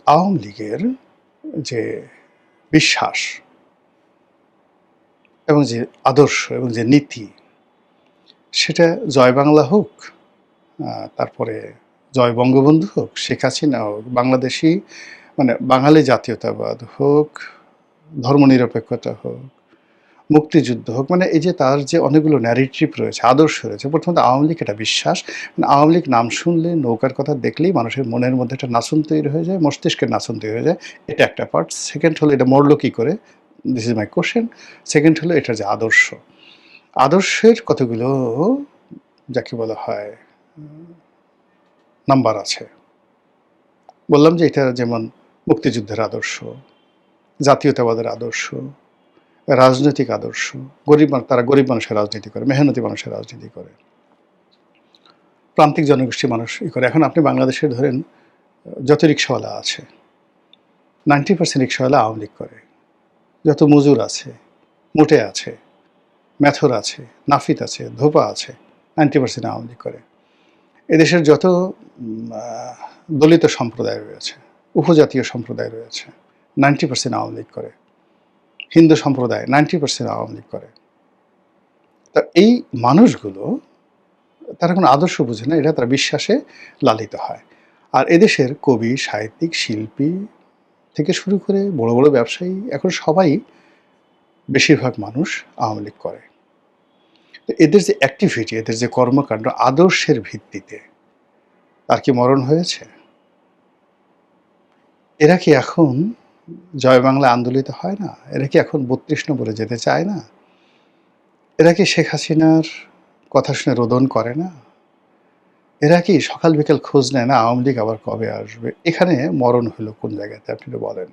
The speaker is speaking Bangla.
আওয়ামী লীগের যে বিশ্বাস এবং যে আদর্শ এবং যে নীতি, সেটা জয় বাংলা হোক, তারপরে জয় বঙ্গবন্ধু হোক, শেখ হাসিনা হোক, বাংলাদেশি মানে বাঙালি জাতীয়তাবাদ হোক, ধর্মনিরপেক্ষতা হোক, মুক্তিযুদ্ধ হোক, মানে এই যে তার যে অনেকগুলো ন্যারেটিভ রয়েছে, আদর্শ রয়েছে। প্রথমত আওয়ামী লীগ এটা বিশ্বাস, মানে আওয়ামী লীগ নাম শুনলে, নৌকার কথা দেখলেই মানুষের মনের মধ্যে একটা নাচন তৈরি হয়ে যায়, মস্তিষ্কের নাচন তৈরি হয়ে যায়। এটা একটা পার্ট। সেকেন্ড হলো এটা মরলো কী করে, this is my question. Second হলো এটার যে আদর্শ, আদর্শের কতগুলো যাকে বলা হয় নাম্বার আছে। বললাম যে এটা যেমন মুক্তিযুদ্ধের আদর্শ, জাতীয়তাবাদের আদর্শ, রাজনৈতিক আদর্শ, তারা গরিব মানুষের রাজনীতি করে, মেহনতি মানুষের রাজনীতি করে, প্রান্তিক জনগোষ্ঠী মানুষ করে। এখন আপনি বাংলাদেশে ধরেন যত রিক্সাওয়ালা আছে, 90% রিক্সাওয়ালা আওয়ামী লীগ করে। যত মজুর আছে, মোটে আছে, মেথর আছে, নাফিত আছে, ধোপা আছে, 90% আওয়ামী লীগ করে। এদেশের যত দলিত সম্প্রদায় রয়েছে, উপজাতীয় সম্প্রদায় রয়েছে, 90% আওয়ামী লীগ করে। হিন্দু সম্প্রদায় 90% আওয়ামী লীগ করে। তা এই মানুষগুলো তারা কোনো আদর্শ বুঝে না, এটা তারা বিশ্বাসে লালিত হয়। আর এদেশের কবি, সাহিত্যিক, শিল্পী থেকে শুরু করে বড় বড় ব্যবসায়ী, এখন সবাই বেশিরভাগ মানুষ আওয়ামী লীগ করে। তো এদের যে অ্যাক্টিভিটি, এদের যে কর্মকাণ্ড আদর্শের ভিত্তিতে, তার কি মরণ হয়েছে? এরা কি এখন জয় বাংলা আন্দোলিত হয় না? এরা কি এখন ৩২ নম্বরে যেতে চায় না? এরা কি শেখ হাসিনার কথা শুনে রোদন করে না? এরা কি সকাল বিকাল খোঁজ নেয় না আওয়ামী লীগ আবার কবে আসবে? এখানে মরণ হলো কোন জায়গাতে আপনি একটু বলেন?